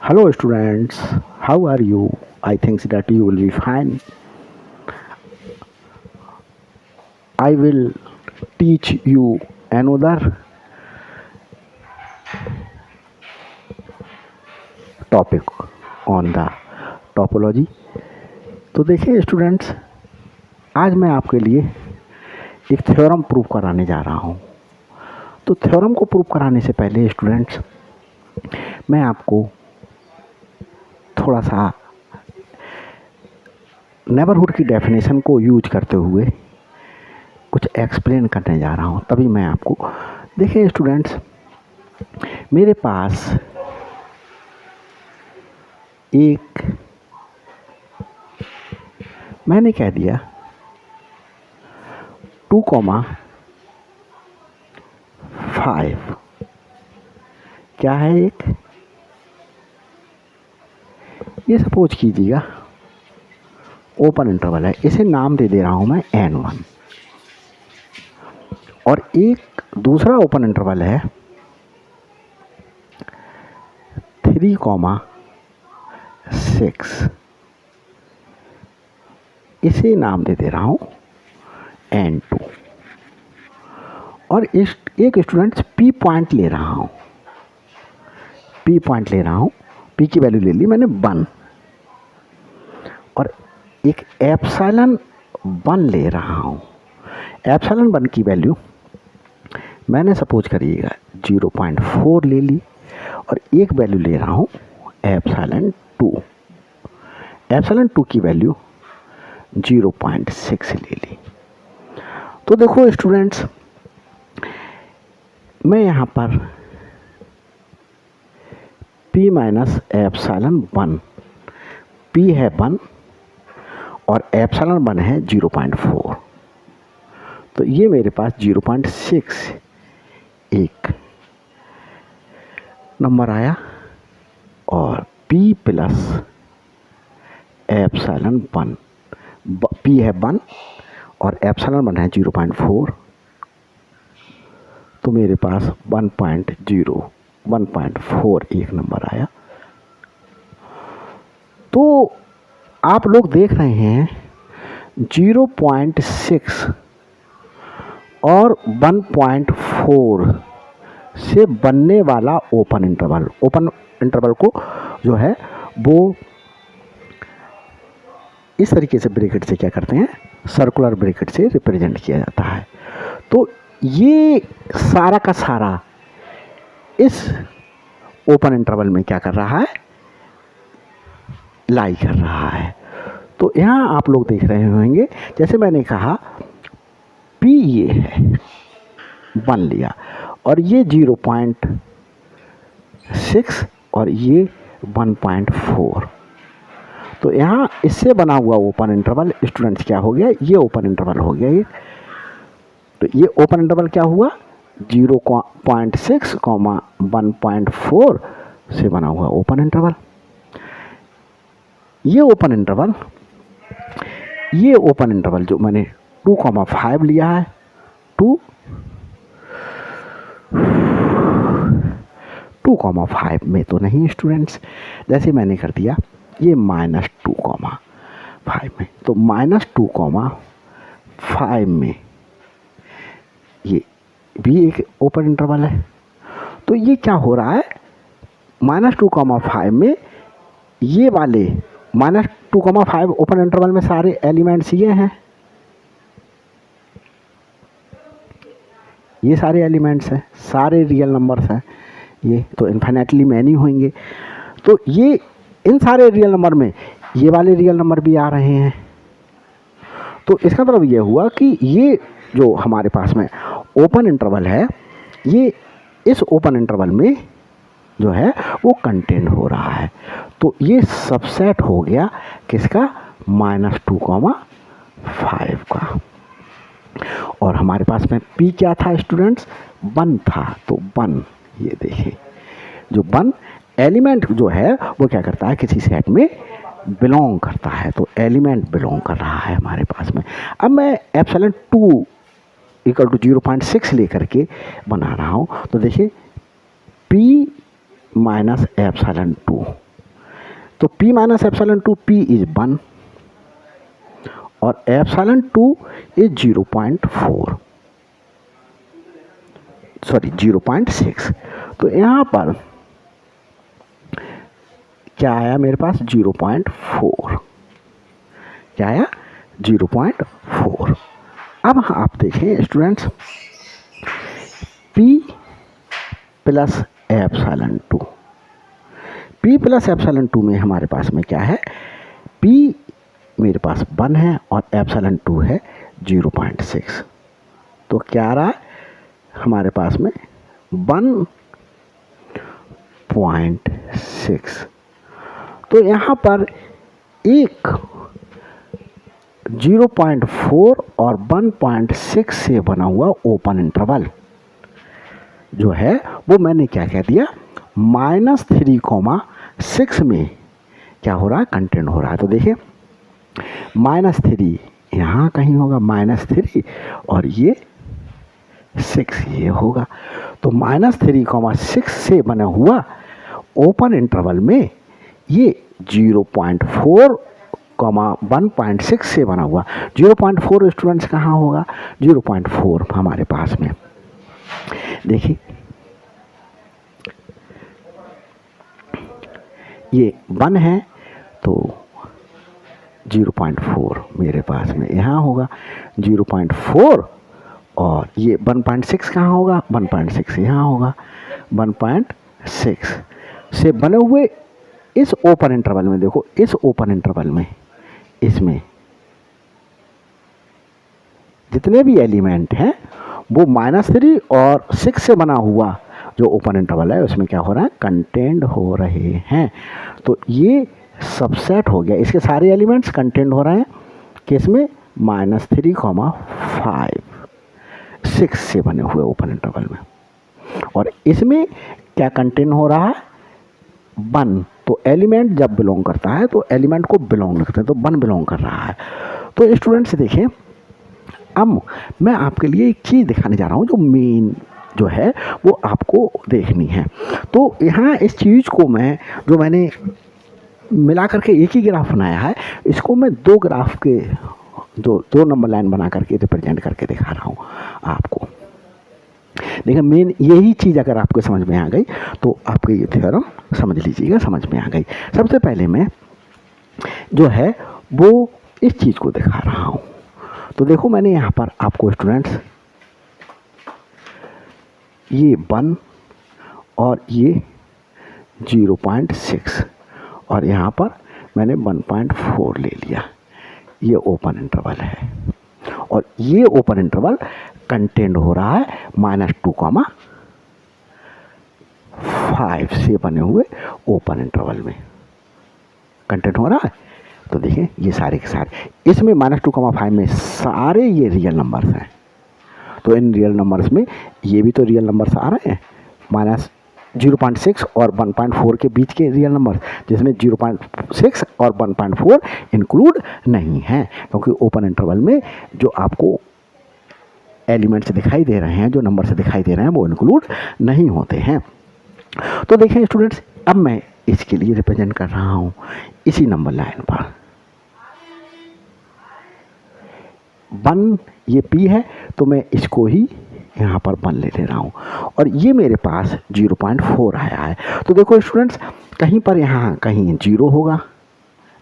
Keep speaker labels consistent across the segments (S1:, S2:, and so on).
S1: Hello students, how are you? I think that you will be fine. I will teach you another topic on the topology. तो देखिए students, आज मैं आपके लिए एक theorem prove कराने जा रहा हूँ। तो थ्योरम को प्रूव कराने से पहले स्टूडेंट्स, मैं आपको थोड़ा सा नेबरहुड की डेफिनेशन को यूज करते हुए कुछ एक्सप्लेन करने जा रहा हूँ। तभी मैं आपको देखिए स्टूडेंट्स, मेरे पास एक मैंने कह दिया 2,5 क्या है एक, ये सपोज कीजिएगा ओपन इंटरवल है, इसे नाम दे दे रहा हूं मैं n1। और एक दूसरा ओपन इंटरवल है 3,6, इसे नाम दे दे रहा हूं n2। और इस एक स्टूडेंट्स p पॉइंट ले रहा हूं, p की वैल्यू ले ली मैंने 1, और एक एप्सिलॉन 1 ले रहा हूं। एप्सिलॉन 1 की वैल्यू मैंने सपोज करिएगा 0.4 ले ली, और एक वैल्यू ले रहा हूं एप्सिलॉन 2। एप्सिलॉन 2 की वैल्यू 0.6 ले ली। तो देखो स्टूडेंट्स, मैं यहाँ पर p माइनस एप्सिलॉन 1, p है 1 और एप्सिलॉन 1 है 0.4, तो ये मेरे पास 0.6 एक नंबर आया। और p प्लस एप्सिलॉन 1, p है 1 और एप्सिलॉन 1 है 0.4, तो मेरे पास 1.4 एक नंबर आया। तो आप लोग देख रहे हैं 0.6 और 1.4 से बनने वाला ओपन इंटरवल को जो है वो इस तरीके से ब्रैकेट से क्या करते हैं, सर्कुलर ब्रैकेट से रिप्रेजेंट किया जाता है। तो ये सारा का सारा इस ओपन इंटरवल में क्या कर रहा है, लाई कर रहा है। तो यहाँ आप लोग देख रहे होंगे, जैसे मैंने कहा p ये है 1 लिया, और ये 0.6 और ये 1.4, तो यहाँ इससे बना हुआ ओपन इंटरवल स्टूडेंट्स क्या हो गया, ये ओपन इंटरवल हो गया ये। तो ये ओपन इंटरवल क्या हुआ, 0.6, 1.4 से बना हुआ ओपन इंटरवल। ये ओपन इंटरवल जो मैंने 2,5 लिया है, 2,5 में तो नहीं स्टूडेंट्स, जैसे मैंने कर दिया ये -2,5 में, तो -2,5 में ये भी एक ओपन इंटरवल है। तो ये क्या हो रहा है, -2,5 में ये वाले -2,5 ओपन इंटरवल में सारे एलिमेंट्स ये हैं, ये सारे एलिमेंट्स हैं, सारे रियल नंबर्स हैं, ये तो इन्फिनेटली मैनी होंगे। तो ये इन सारे रियल नंबर में ये वाले रियल नंबर भी आ रहे हैं। तो इसका मतलब ये हुआ कि ये जो हमारे पास में ओपन इंटरवल है, ये इस ओपन इंटरवल में जो है वो कंटेन हो रहा है। तो ये सबसेट हो गया किसका, -2,5 का। और हमारे पास में p क्या था स्टूडेंट्स, 1 था, तो 1 ये देखिए, जो 1 एलिमेंट जो है वो क्या करता है, किसी सेट में बिलोंग करता है, तो एलिमेंट बिलोंग कर रहा है हमारे पास में। अब मैं एप्सिलॉन 2 इक्वल टू 0.6 लेकर के बना रहा हूँ, तो देखिए p माइनस एप्सिलॉन 2 तो P minus epsilon 2 P is 1 और एप्सिलॉन 2 इज 0.4 सॉरी 0.6। तो यहाँ पर क्या आया मेरे पास 0.4, क्या आया 0.4। अब आप देखें students, P plus epsilon 2, P plus epsilon 2 में हमारे पास में क्या है, P मेरे पास 1 है और एप्सिलॉन 2 है 0.6। तो क्या आ रहा है हमारे पास में 1.6। तो यहाँ पर एक 0.4 और 1.6 से बना हुआ ओपन इंटरवल जो है वो मैंने क्या कह दिया, -3,6 में क्या हो रहा है, कंटेंट हो रहा है। तो देखिए -3 यहाँ कहीं होगा, -3 और ये 6 ये होगा। तो -3,6 से बना हुआ ओपन इंटरवल में ये 0.4, 1.6 से बना हुआ 0.4 स्टूडेंट्स कहाँ होगा, 0.4 हमारे पास में देखिए ये 1 है तो 0.4 मेरे पास में यहाँ होगा 0.4 और ये 1.6 कहाँ होगा, 1.6 यहाँ होगा। 1.6 से बने हुए इस ओपन इंटरवल में, देखो इस ओपन इंटरवल में इसमें जितने भी एलिमेंट हैं वो -3 और 6 से बना हुआ जो ओपन इंटरवल है उसमें क्या हो रहा है, कंटेंट हो रहे हैं। तो ये सबसेट हो गया, इसके सारे एलिमेंट्स कंटेंट हो रहे हैं किसमें, -3, 5, 6 से बने हुए ओपन इंटरवल में। और इसमें क्या कंटेंट हो रहा है, 1। तो एलिमेंट जब बिलोंग करता है तो एलिमेंट को बिलोंग करते हैं, तो 1 बिलोंग कर रहा है। तो स्टूडेंट्स देखें, अब मैं आपके लिए एक चीज़ दिखाने जा रहा हूँ जो मेन जो है वो आपको देखनी है। तो यहाँ इस चीज़ को मैंने मिला करके एक ही ग्राफ बनाया है, इसको मैं 2 ग्राफ के जो 2 नंबर लाइन बना करके रिप्रेजेंट करके दिखा रहा हूँ आपको। देखिए मेन यही चीज़ अगर आपको समझ में आ गई तो आपके ये थ्योरम समझ लीजिएगा, समझ में आ गई। सबसे पहले मैं जो है वो इस चीज़ को दिखा रहा हूँ। तो देखो मैंने यहाँ पर आपको स्टूडेंट्स ये 1 और ये 0.6 और यहाँ पर मैंने 1.4 ले लिया, ये ओपन इंटरवल है और ये ओपन इंटरवल कंटेंट हो रहा है -2, 5 से बने हुए ओपन इंटरवल में कंटेंट हो रहा है। तो देखिए ये सारे के सारे इसमें -2, 5 में सारे ये रियल नंबर्स हैं। तो इन रियल नंबर्स में ये भी तो रियल नंबर्स आ रहे हैं, -0.6 और 1.4 के बीच के रियल नंबर्स, जिसमें 0.6 और 1.4 इंक्लूड नहीं हैं, क्योंकि ओपन इंटरवल में जो आपको एलिमेंट्स दिखाई दे रहे हैं, जो नंबर्स दिखाई दे रहे हैं वो इंक्लूड नहीं होते हैं। तो देखें स्टूडेंट्स, अब मैं इसके लिए रिप्रेजेंट कर रहा हूँ इसी नंबर लाइन पर 1, ये P है तो मैं इसको ही यहाँ पर 1 ले रहा हूँ और ये मेरे पास 0.4 आया है। तो देखो स्टूडेंट्स, कहीं पर यहाँ कहीं 0 होगा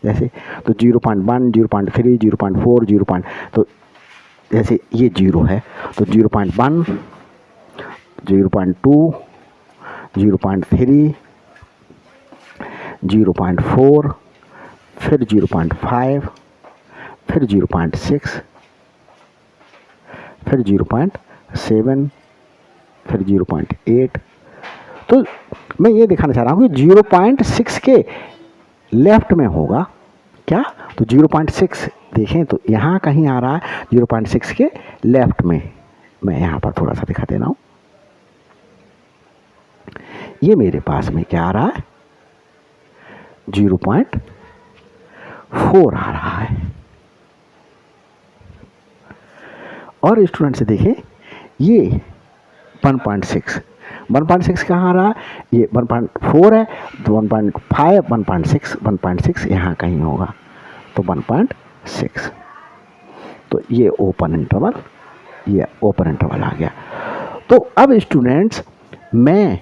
S1: जैसे, तो 0.1, 0.3, 0.4, 0. तो जैसे ये 0 है तो 0.1, 0.2, 0.3, 0.4, फिर 0.5, फिर 0.6, फिर 0.7, फिर 0.8। तो मैं ये दिखाना चाह रहा हूँ कि 0.6 के लेफ्ट में होगा क्या, तो 0.6 देखें तो यहाँ कहीं आ रहा है 0.6 के लेफ्ट में। मैं यहाँ पर थोड़ा सा दिखा दे रहा हूँ, ये मेरे पास में क्या आ रहा है, 0.4 आ रहा है। और स्टूडेंट से देखें ये 1.6, 1.6 कहाँ आ रहा है, ये 1.4 है, तो 1.5, 1.6, 1.6 यहाँ कहीं होगा, तो 1.6। तो ये ओपन इंटरवल, ये ओपन इंटरवल आ गया। तो अब स्टूडेंट्स मैं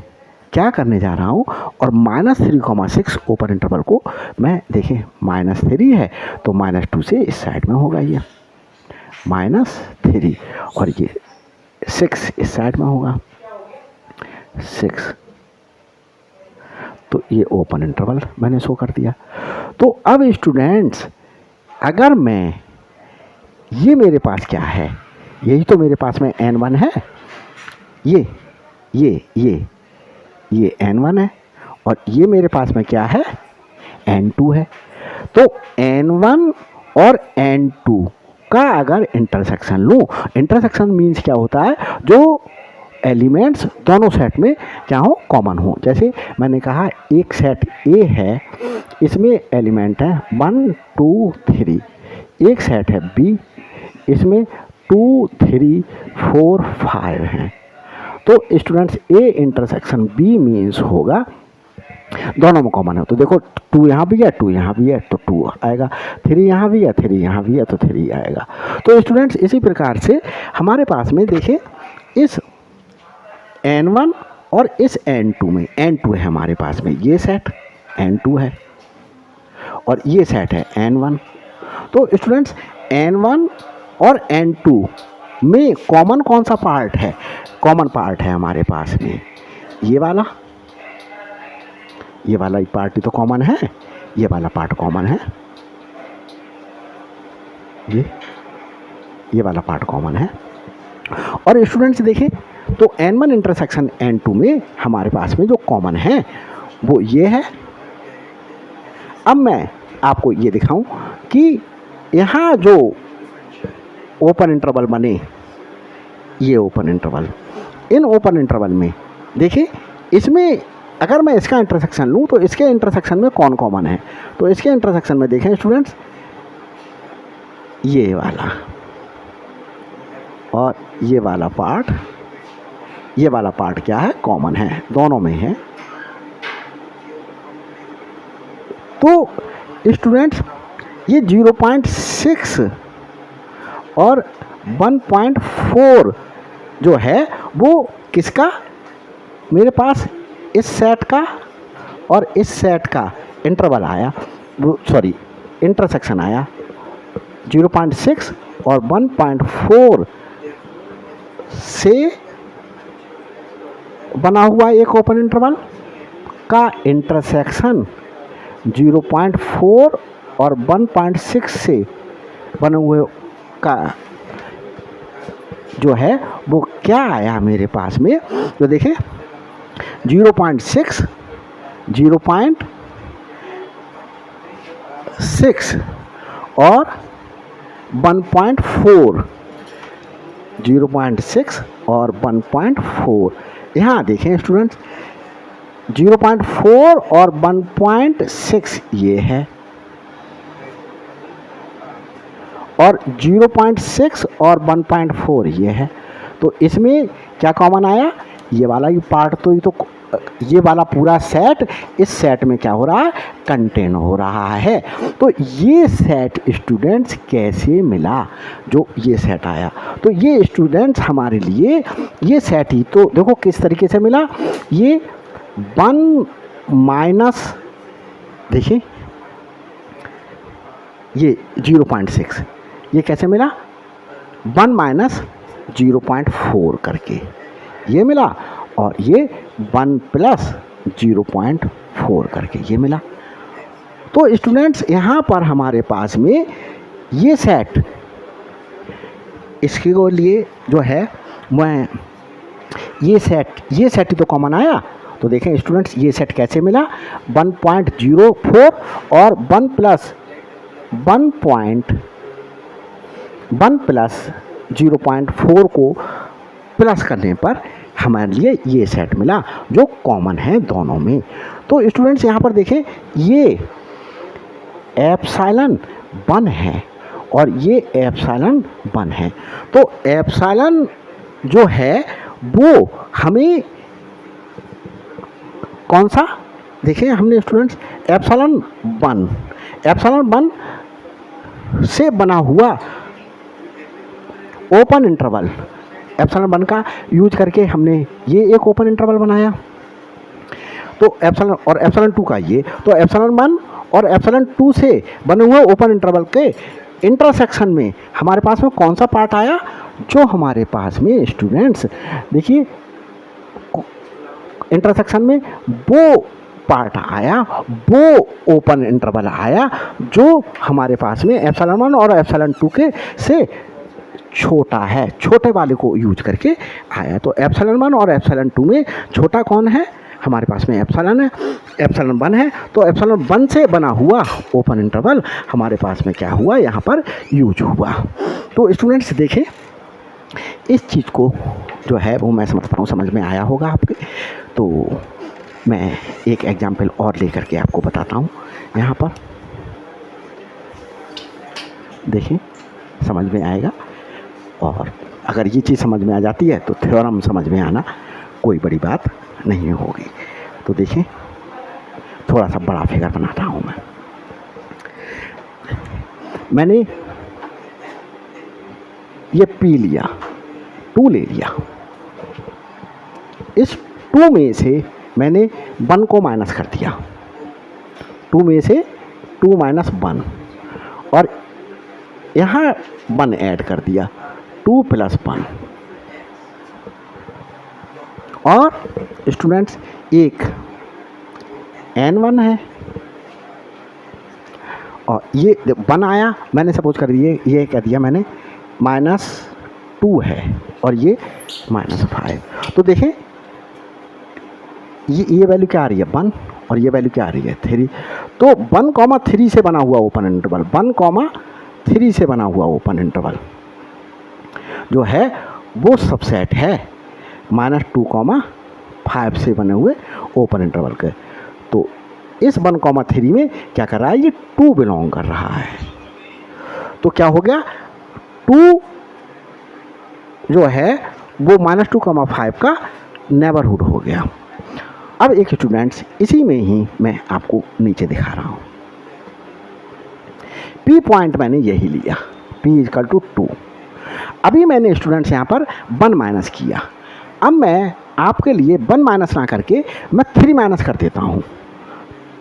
S1: क्या करने जा रहा हूँ, और -3,6 ओपन इंटरवल को मैं देखें -3 है तो -2 से इस साइड में होगा, ये -3, और ये 6 इस साइड में होगा 6। तो ये ओपन इंटरवल मैंने शो कर दिया। तो अब स्टूडेंट्स अगर मैं, ये मेरे पास क्या है, यही तो मेरे पास में n1 है, ये n1 है, और ये मेरे पास में क्या है, n2 है। तो n1 और n2 का अगर इंटरसेक्शन लूँ, इंटरसेक्शन मीन्स क्या होता है, जो एलिमेंट्स दोनों सेट में क्या हो, कॉमन हो। जैसे मैंने कहा एक सेट ए है, इसमें एलिमेंट है 1 2 3, एक सेट है बी, इसमें 2 3 4 5 हैं। तो students A intersection B means होगा दोनों में कॉमन है। तो देखो 2 यहाँ भी है, 2 यहाँ भी है, तो 2 आएगा, 3 यहाँ भी है, 3 यहाँ भी है, तो 3 आएगा। तो स्टूडेंट्स इसी प्रकार से हमारे पास में देखिए इस n1 और इस n2 में, n2 है हमारे पास में, ये सेट n2 है और ये सेट है n1। तो स्टूडेंट्स n1 और n2 में कॉमन कौन सा पार्ट है, कॉमन पार्ट है हमारे पास में ये वाला पार्ट तो कॉमन है, ये वाला पार्ट कॉमन है, ये वाला पार्ट कॉमन है। और स्टूडेंट्स देखें तो n1 इंटरसेक्शन n2 में हमारे पास में जो कॉमन है वो ये है। अब मैं आपको ये दिखाऊं कि यहाँ जो ओपन इंटरवल बने, ये open interval, in open interval में देखिए इसमें अगर मैं इसका इंटरसेक्शन लूँ तो इसके इंटरसेक्शन में कौन कॉमन है, तो इसके इंटरसेक्शन में देखें स्टूडेंट्स ये वाला और ये वाला पार्ट क्या है, कॉमन है, दोनों में है। तो स्टूडेंट्स ये 0.6 और 1.4 जो है वो किसका, मेरे पास इस सेट का और इस सेट का इंटरवल आया, वो सॉरी इंटरसेक्शन आया 0.6 और 1.4 से बना हुआ एक ओपन इंटरवल का इंटरसेक्शन 0.4 और 1.6 से बने हुए का जो है वो क्या आया मेरे पास में, तो देखिए 0.6, 0.6 और 1.4, 0.6 और 1.4। यहाँ देखें स्टूडेंट्स 0.4 और 1.6 ये है, और 0.6 और 1.4 ये है। तो इसमें क्या कॉमन आया, ये वाला ही पार्ट, तो ये वाला पूरा सेट इस सेट में क्या हो रहा है, कंटेन हो रहा है। तो ये सेट स्टूडेंट्स कैसे मिला, जो ये सेट आया, तो ये स्टूडेंट्स हमारे लिए ये सेट ही तो देखो किस तरीके से मिला। ये 1 माइनस देखिए ये 0.6 ये कैसे मिला, 1 माइनस 0.4 करके ये मिला, और ये 1 प्लस 0.4 करके ये मिला। तो स्टूडेंट्स यहाँ पर हमारे पास में ये सेट, इसके लिए जो है मैं ये सेट ही तो कॉमन आया। तो देखें स्टूडेंट्स ये सेट कैसे मिला, 1.04 और 1 प्लस 0.4 को प्लस करने पर हमारे लिए ये सेट मिला जो कॉमन है दोनों में। तो स्टूडेंट्स यहाँ पर देखें ये एप्सिलॉन 1 है और ये एप्सिलॉन 1 है। तो एप्सिलॉन जो है वो हमें कौन सा, देखिए हमने स्टूडेंट्स एप्सिलॉन 1 से बना हुआ ओपन इंटरवल, एप्सिलॉन 1 का यूज करके हमने ये एक ओपन इंटरवल बनाया। तो एप्सिलॉन और एप्सिलॉन 2 का ये, तो एप्सिलॉन 1 और एप्सिलॉन 2 से बने हुए ओपन इंटरवल के इंटरसेक्शन में हमारे पास में कौन सा पार्ट आया, जो हमारे पास में स्टूडेंट्स देखिए इंटरसेक्शन में वो पार्ट आया, वो ओपन इंटरवल आया जो हमारे पास में एप्सिलॉन 1 और एप्सिलॉन 2 के से छोटा है, छोटे वाले को यूज करके आया। तो एप्सिलॉन 1 और एप्सिलॉन 2 में छोटा कौन है, हमारे पास में एप्सिलॉन है, एप्सिलॉन 1 है। तो एप्सिलॉन 1 से बना हुआ ओपन इंटरवल हमारे पास में क्या हुआ, यहाँ पर यूज हुआ। तो स्टूडेंट्स देखें इस चीज़ को जो है वो मैं समझता हूँ समझ में आया होगा आपके। तो मैं एक एग्जाम्पल और लेकर के आपको बताता हूँ। यहाँ पर देखिए समझ में आएगा, और अगर ये चीज़ समझ में आ जाती है तो थ्योरम समझ में आना कोई बड़ी बात नहीं होगी। तो देखिए थोड़ा सा बड़ा फिगर बनाता हूँ मैंने ये P लिया, 2 ले लिया, इस 2 में से मैंने 1 को माइनस कर दिया, 2 में से 2 माइनस 1, और यहाँ 1 ऐड कर दिया, 2 प्लस 1। और स्टूडेंट्स एक N1 है और ये 1 आया, मैंने सपोज कर दिए ये कह दिया मैंने -2 है और ये -5। तो देखें ये वैल्यू क्या आ रही है 1 और ये वैल्यू क्या आ रही है 3। तो 1,3 से बना हुआ ओपन इंटरवल, 1,3 से बना हुआ ओपन इंटरवल जो है वो सबसेट है -2,5 से बने हुए ओपन इंटरवल के। तो इस 1,3 में क्या कर रहा है, ये 2 बिलोंग कर रहा है। तो क्या हो गया, 2 जो है वो -2,5 का नेबरहुड हो गया। अब एक स्टूडेंट्स इसी में ही मैं आपको नीचे दिखा रहा हूँ, P पॉइंट मैंने यही लिया, P = 2। अभी मैंने स्टूडेंट्स यहाँ पर 1 माइनस किया। अब मैं आपके लिए 1 माइनस ना करके मैं 3 माइनस कर देता हूँ,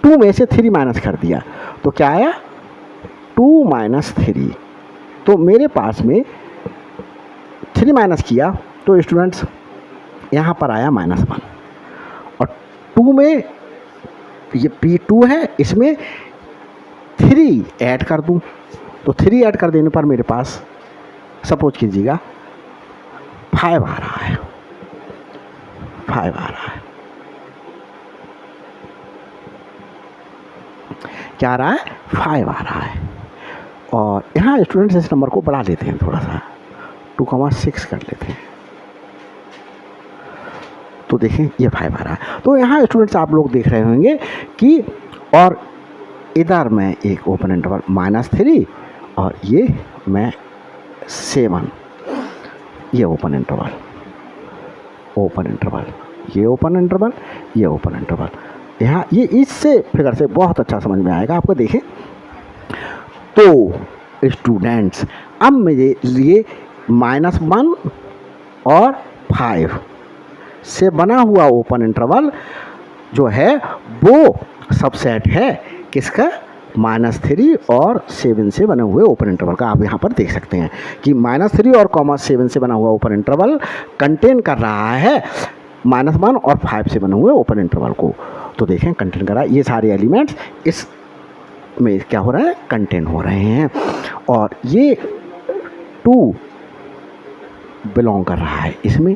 S1: 2 में से 3 माइनस कर दिया तो क्या आया 2 - 3। तो मेरे पास में 3 माइनस किया तो स्टूडेंट्स यहाँ पर आया -1, और 2 में ये P2 है, इसमें 3 ऐड कर दूँ तो 3 ऐड कर देने पर मेरे पास सपोज कीजिएगा 5 आ रहा है, 5 आ रहा है। क्या आ रहा है, 5 आ रहा है। और यहाँ स्टूडेंट्स इस नंबर को बढ़ा लेते हैं थोड़ा सा, 2,6 कर लेते हैं। तो देखें ये 5 आ रहा है। तो यहाँ स्टूडेंट्स आप लोग देख रहे होंगे कि और इधर मैं एक ओपन इंटरवल -3 और ये मैं 7, ये ओपन इंटरवल, ओपन इंटरवल, ये ओपन इंटरवल, ये ओपन इंटरवल। यहाँ ये इससे फिगर से बहुत अच्छा समझ में आएगा आपको। देखें तो स्टूडेंट्स अब मेरे लिए -1 और 5 से बना हुआ ओपन इंटरवल जो है वो सबसेट है किसका, -3 और 7 से बने हुए ओपन इंटरवल का। आप यहाँ पर देख सकते हैं कि -3 और 7 से बना हुआ ओपन इंटरवल कंटेन कर रहा है -1 और 5 से बने हुए ओपन इंटरवल को। तो देखें कंटेन कर रहा है, ये सारे एलिमेंट्स इस में क्या हो रहा है, कंटेन हो रहे हैं, और ये 2 बिलोंग कर रहा है इसमें।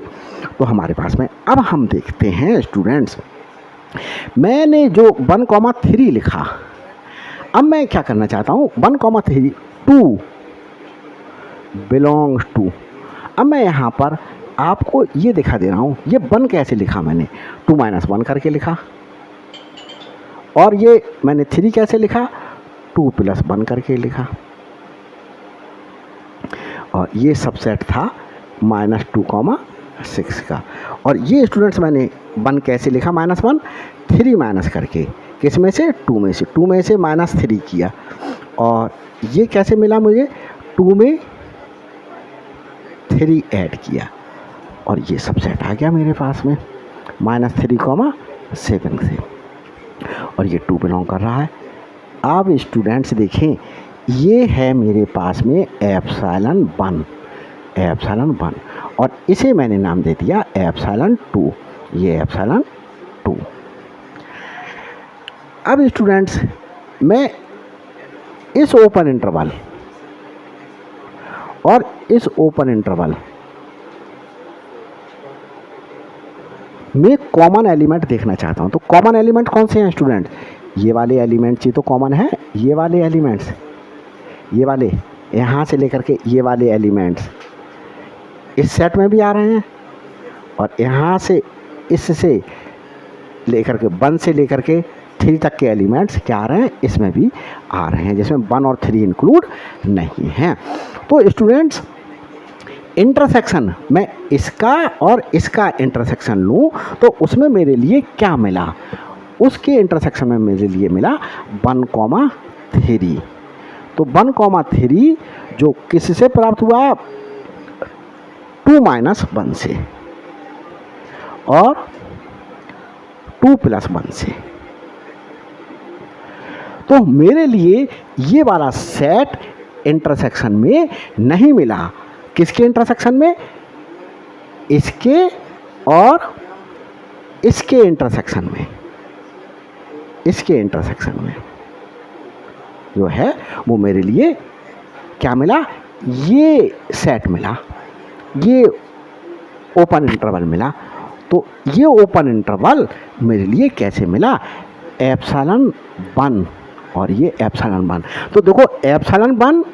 S1: तो हमारे पास में अब हम देखते हैं स्टूडेंट्स, मैंने जो 1,3 लिखा, अब मैं क्या करना चाहता हूँ 1,3 2 बिलोंग्स टू। अब मैं यहाँ पर आपको ये दिखा दे रहा हूँ, ये 1 कैसे लिखा मैंने, 2 - 1 करके लिखा, और ये मैंने 3 कैसे लिखा, 2 + 1 करके लिखा, और ये सबसेट था -2,6 का। और ये स्टूडेंट्स मैंने 1 कैसे लिखा -1, 3 माइनस करके, किस में से, 2 में से, 2 में से -3 किया, और ये कैसे मिला मुझे, 2 में 3 ऐड किया, और ये सब सेट आ गया मेरे पास में -3, 7 से, और ये 2 बिलोंग कर रहा है। अब स्टूडेंट्स देखें, ये है मेरे पास में एप्सिलॉन 1, और इसे मैंने नाम दे दिया एप्सिलॉन 2, ये एप्सिलॉन 2। अब स्टूडेंट्स मैं इस ओपन इंटरवल और इस ओपन इंटरवल में कॉमन एलिमेंट देखना चाहता हूं। तो कॉमन एलिमेंट कौन से हैं स्टूडेंट, ये वाले एलिमेंट्स ही तो कॉमन है, ये वाले एलिमेंट्स, ये वाले यहाँ से लेकर के ये वाले एलिमेंट्स इस सेट में भी आ रहे हैं, और यहाँ से इससे लेकर के 1 से लेकर के 3 तक के एलिमेंट्स क्या आ रहे हैं, इसमें भी आ रहे हैं, जिसमें 1 और 3 इंक्लूड नहीं हैं। तो स्टूडेंट्स इंटरसेक्शन, मैं इसका और इसका इंटरसेक्शन लूँ तो उसमें मेरे लिए क्या मिला, उसके इंटरसेक्शन में मेरे लिए मिला 1,3। तो 1,3 जो किससे प्राप्त हुआ, 2 - 1 से और 2 + 1 से। तो मेरे लिए ये वाला सेट इंटरसेक्शन में नहीं मिला, किसके इंटरसेक्शन में, इसके और इसके इंटरसेक्शन में, इसके इंटरसेक्शन में जो है वो मेरे लिए क्या मिला, ये सेट मिला, ये ओपन इंटरवल मिला। तो ये ओपन इंटरवल मेरे लिए कैसे मिला, एप्सिलॉन 1 और ये एप्सिलॉन 1। तो देखो एप्सिलॉन 1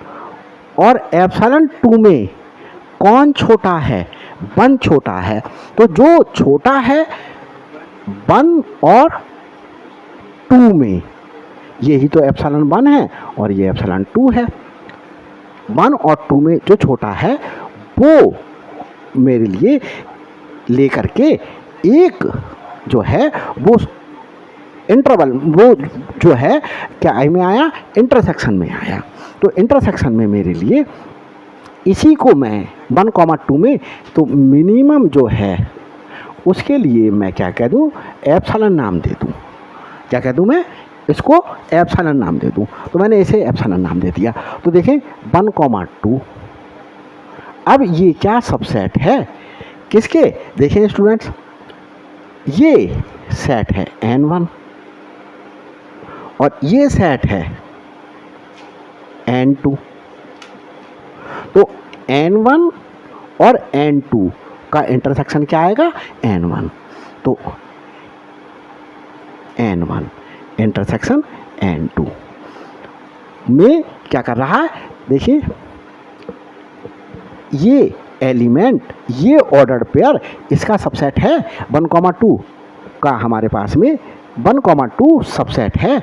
S1: और एप्सिलॉन 2 में कौन छोटा है, 1 छोटा है। तो जो छोटा है 1 और 2 में, यही तो एप्सिलॉन 1 है और ये एप्सिलॉन 2 है। 1 और 2 में जो छोटा है वो मेरे लिए लेकर के एक जो है वो इंटरवल, वो जो है क्या आई में आया, इंटरसेक्शन में आया। तो इंटरसेक्शन में मेरे लिए इसी को मैं 1,2 में तो मिनिमम जो है उसके लिए मैं क्या कह दूँ, एप्सिलॉन नाम दे दूँ। क्या कह दूँ मैं, इसको एप्सिलॉन नाम दे दूँ। तो मैंने इसे एप्सिलॉन नाम दे दिया। तो देखें 1,2, अब ये क्या सबसेट है किसके, देखें स्टूडेंट्स, ये सेट है N1 और ये सेट है N2। तो N1 और N2 का इंटरसेक्शन क्या आएगा, N1। तो N1 इंटरसेक्शन N2 में क्या कर रहा है, देखिए ये एलिमेंट, ये ऑर्डर्ड पेयर इसका सबसेट है 1,2 का, हमारे पास में 1,2 सबसेट है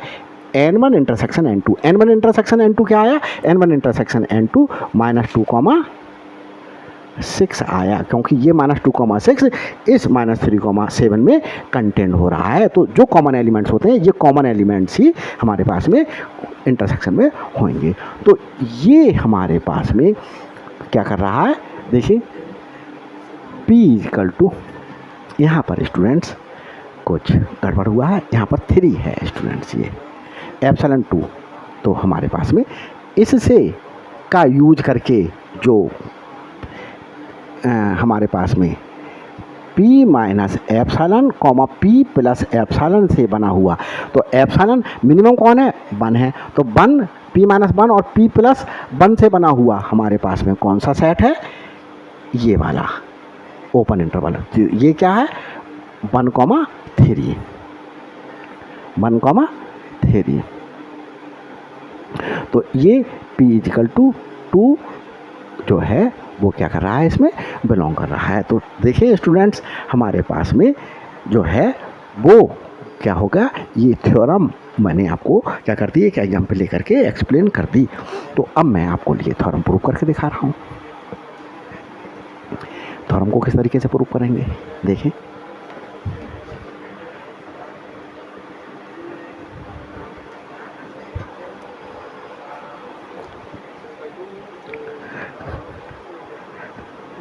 S1: N1 intersection N2। N1 intersection N2 क्या आया, N1 इंटरसेक्शन N2 -2,6 आया, क्योंकि ये -2,6 इस -3,7 में कंटेंट हो रहा है। तो जो कॉमन एलिमेंट्स होते हैं ये कॉमन एलिमेंट्स ही हमारे पास में इंटरसेक्शन में होंगे। तो ये हमारे पास में क्या कर रहा है, देखिए P = यहाँ पर स्टूडेंट्स कुछ गड़बड़ हुआ है, यहाँ पर 3 है स्टूडेंट्स, ये एप्सिलॉन 2। तो हमारे पास में इससे का यूज करके जो हमारे पास में P - एप्सिलॉन, P + एप्सिलॉन से बना हुआ। तो एप्सिलॉन मिनिमम कौन है, 1 है। तो 1 P - 1 और P + 1 से बना हुआ हमारे पास में कौन सा सेट है, ये वाला ओपन इंटरवल। तो ये क्या है, 1,3, 1,3। तो ये P = 2 जो है वो क्या कर रहा है, इसमें बिलोंग कर रहा है। तो देखिए स्टूडेंट्स हमारे पास में जो है वो क्या होगा, ये थ्योरम मैंने आपको क्या कर दी, एक एग्जाम्पल लेकर के एक्सप्लेन कर दी। तो अब मैं आपको ये थ्योरम प्रूव करके दिखा रहा हूँ। थ्योरम को किस तरीके से प्रूव करेंगे, देखें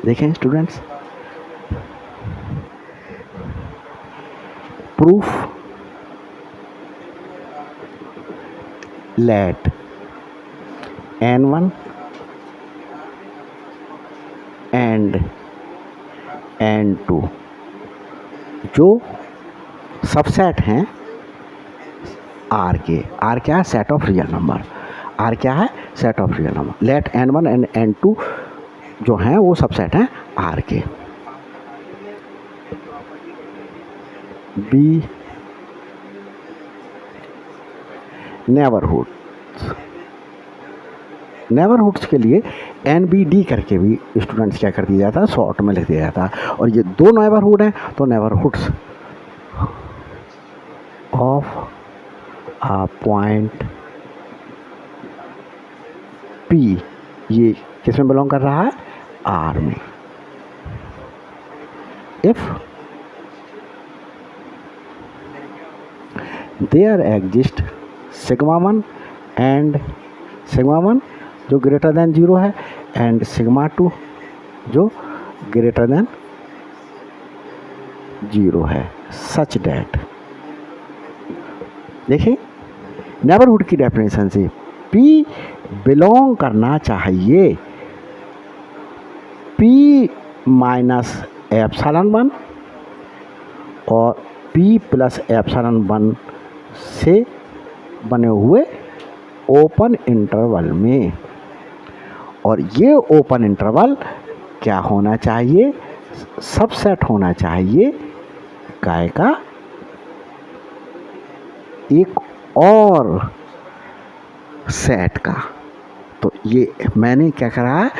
S1: देखें students, proof late n1 and n2 जो सबसेट हैं R के, R क्या है? Set of real number. R क्या है? Set of real number. Let n1 and n2 जो हैं वो सबसेट हैं R के। बी नेबरहुड्स के लिए NBD करके भी स्टूडेंट्स क्या कर दिया जाता है? शॉर्ट में लिख दिया जाता है। और ये दो नेबरहुड हैं तो neighbourhoods of a point P, ये किस में बिलोंग कर रहा है? R में। If there exist sigma 1 and sigma 1 जो ग्रेटर देन 0 है एंड सिग्मा 2 जो ग्रेटर देन 0 है, सच डैट। देखिए नेबरहुड की डेफिनेशन से P बिलोंग करना चाहिए P माइनस एप्सिलॉन 1 और P प्लस एप्सिलॉन 1 से बने हुए ओपन इंटरवल में। और ये ओपन इंटरवल क्या होना चाहिए? सबसेट होना चाहिए काय का एक और सेट का। तो ये मैंने क्या करा है,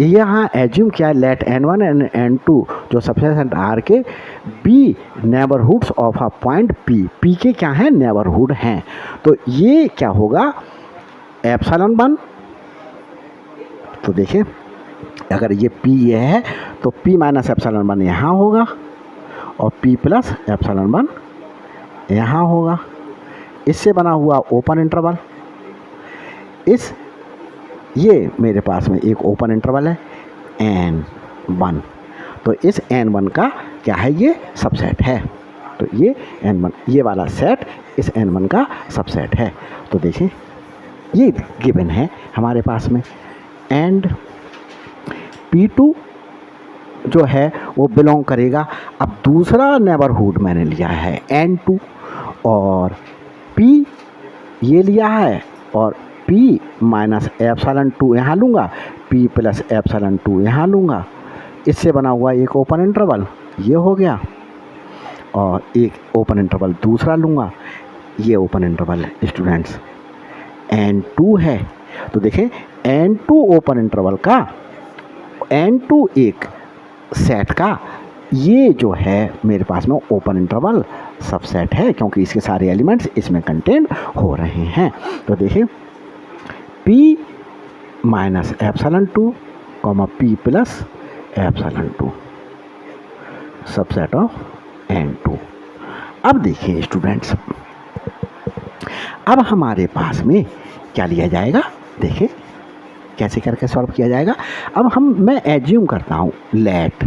S1: यहाँ एज्यूम किया लेट n1 एंड n2 जो सबसेट R के be neighbourhoods of a point P के क्या हैं? नेबरहुड हैं। तो ये क्या होगा? एप्सिलॉन 1, तो देखिए अगर ये P ये है तो P माइनस एप्सिलॉन 1 यहाँ होगा और P प्लस एप्सिलॉन 1 यहाँ होगा। इससे बना हुआ ओपन इंटरवल, इस ये मेरे पास में एक ओपन इंटरवल है n1, तो इस n1 का क्या है? ये सबसेट है। तो ये n1 ये वाला सेट इस n1 का सबसेट है। तो देखिए ये गिवन है हमारे पास में। एंड P2 जो है वो बिलोंग करेगा, अब दूसरा नेबरहुड मैंने लिया है n2 और P ये लिया है और P माइनस एप्सिलॉन 2 यहाँ लूँगा, P प्लस एप्सिलॉन 2 यहाँ लूँगा। इससे बना हुआ एक ओपन इंटरवल ये हो गया और एक ओपन इंटरवल दूसरा लूँगा। ये ओपन इंटरवल स्टूडेंट्स n2 है। तो देखें n2 ओपन इंटरवल का, n2 एक सेट का, ये जो है मेरे पास में ओपन इंटरवल सबसेट है क्योंकि इसके सारे एलिमेंट्स इसमें कंटेन हो रहे हैं। तो देखिए P minus epsilon 2 P plus epsilon 2 subset of n2। अब देखिए स्टूडेंट्स, अब हमारे पास में क्या लिया जाएगा? देखिए कैसे करके सॉल्व किया जाएगा। अब मैं एज्यूम करता हूँ लेट,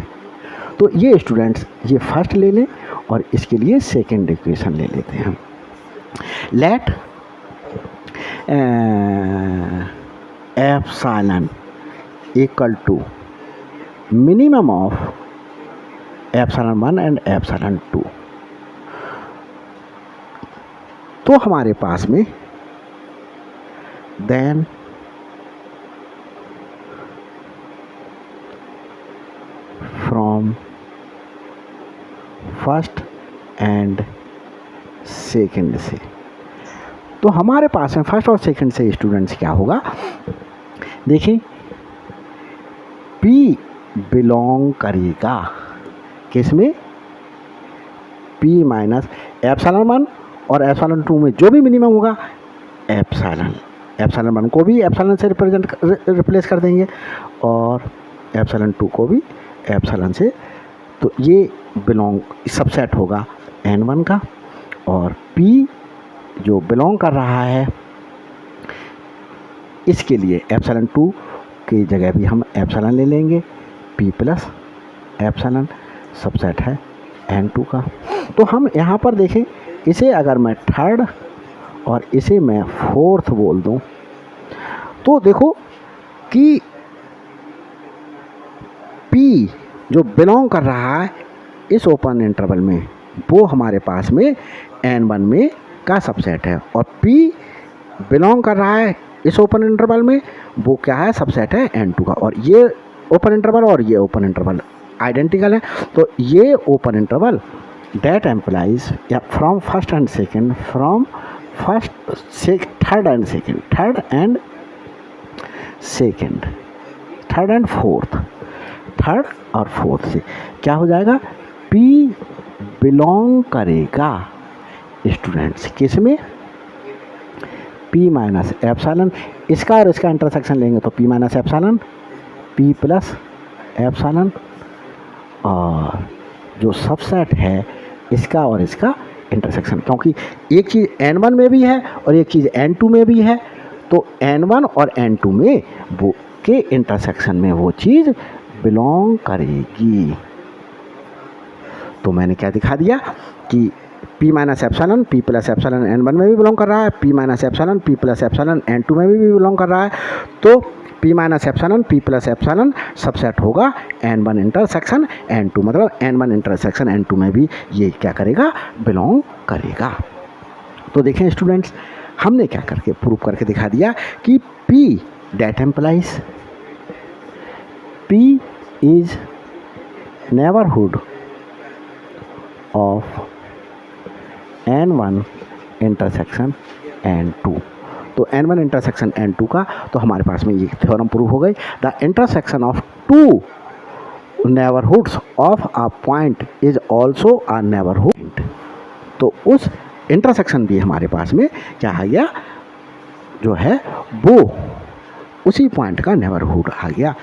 S1: तो ये स्टूडेंट्स ये फर्स्ट ले लें और इसके लिए सेकंड इक्वेशन ले लेते हैं। Let epsilon equal to minimum of epsilon 1 and epsilon 2। तो हमारे पास में then from first and second से, तो हमारे पास में फर्स्ट और सेकंड से स्टूडेंट्स क्या होगा? देखिए P बिलोंग करेगा किस में? P माइनस एप्सिलॉन 1 और एप्सिलॉन 2 में जो भी मिनिमम होगा एप्सिलॉन 1 को भी एप्सिलॉन से रिप्लेस कर देंगे और एप्सिलॉन 2 को भी एप्सिलॉन से। तो ये बिलोंग सबसेट होगा n1 का और P जो बिलोंग कर रहा है इसके लिए एप्सिलॉन 2 की जगह भी हम एप्सिलॉन ले लेंगे, P प्लस एप्सिलॉन सबसेट है N2 का। तो हम यहाँ पर देखें, इसे अगर मैं थर्ड और इसे मैं फोर्थ बोल दूँ तो देखो कि P जो बिलोंग कर रहा है इस ओपन इंटरवल में वो हमारे पास में N1 में का सबसेट है, और P बिलोंग कर रहा है इस ओपन इंटरवल में वो क्या है, सबसेट है N2 का। और ये ओपन इंटरवल और ये ओपन इंटरवल आइडेंटिकल है, तो ये ओपन इंटरवल दैट एम्प्लाइज या from first and second, from first third and second, third and fourth, third और फोर्थ से क्या हो जाएगा, P बिलोंग करेगा स्टूडेंट्स किस में, P माइनस एप्सिलॉन, इसका और इसका इंटरसेक्शन लेंगे तो P minus epsilon, P plus epsilon, और जो सबसेट है इसका और इसका इंटरसेक्शन, क्योंकि एक चीज़ N1 में भी है और एक चीज़ N2 में भी है, तो N1 और N2 में वो के इंटरसेक्शन में वो चीज़ बिलोंग करेगी। तो मैंने क्या दिखा दिया कि P minus epsilon P plus epsilon N1 में भी बिलोंग कर रहा है, P minus epsilon P plus epsilon N2 में भी बिलोंग कर रहा है, तो P minus epsilon P plus epsilon subset होगा N1 इंटरसेक्शन N2, मतलब N1 इंटरसेक्शन N2 में भी ये क्या करेगा, बिलोंग करेगा। तो देखें स्टूडेंट्स, हमने क्या करके प्रूव करके दिखा दिया कि P that employees P is neighbourhood of N1 intersection N2। तो N1 इंटरसेक्शन N2 का तो हमारे पास में ये थ्योरम प्रूव हो गई, the intersection of two neighbourhoods of a point is also a neighbourhood. तो उस इंटरसेक्शन भी हमारे पास में क्या आ गया, जो है वो उसी पॉइंट का नेबरहुड आ गया।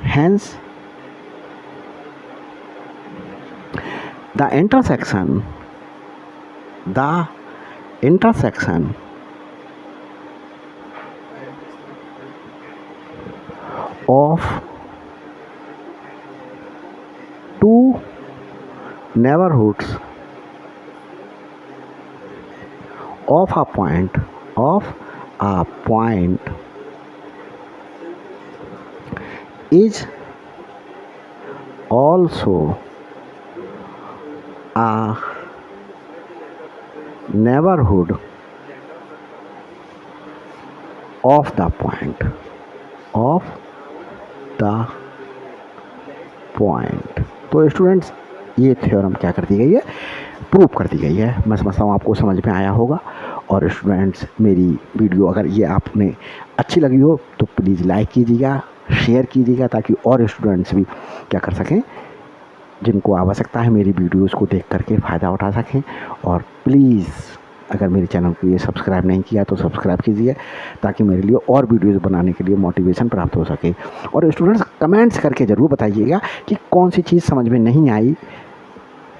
S1: Hence the intersection of two neighborhoods of a point is also a neighborhood of the point तो स्टूडेंट्स ये थ्योरम क्या कर दी गई है, प्रूव कर दी गई है। मैं समझता हूँ आपको समझ में आया होगा। और स्टूडेंट्स मेरी वीडियो अगर ये आपने अच्छी लगी हो तो प्लीज़ लाइक कीजिएगा, शेयर कीजिएगा, ताकि और स्टूडेंट्स भी क्या कर सकें, जिनको आवश्यकता है मेरी वीडियोज़ को देख करके फ़ायदा उठा सकें। और प्लीज़ अगर मेरे चैनल को ये सब्सक्राइब नहीं किया तो सब्सक्राइब कीजिए, ताकि मेरे लिए और वीडियोज़ बनाने के लिए मोटिवेशन प्राप्त हो सके। और स्टूडेंट्स कमेंट्स करके ज़रूर बताइएगा कि कौन सी चीज़ समझ में नहीं आई।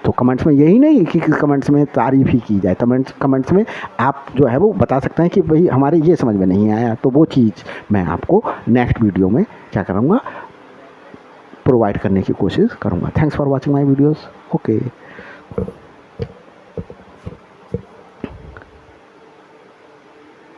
S1: तो कमेंट्स में यही नहीं कि कमेंट्स में तारीफ़ ही की जाए, कमेंट्स में आप जो है वो बता सकते हैं कि भाई हमारे ये समझ में नहीं आया, तो वो चीज़ मैं आपको नेक्स्ट वीडियो में क्या करूँगा, प्रोवाइड करने की कोशिश करूँगा। Thanks for watching my videos. Okay.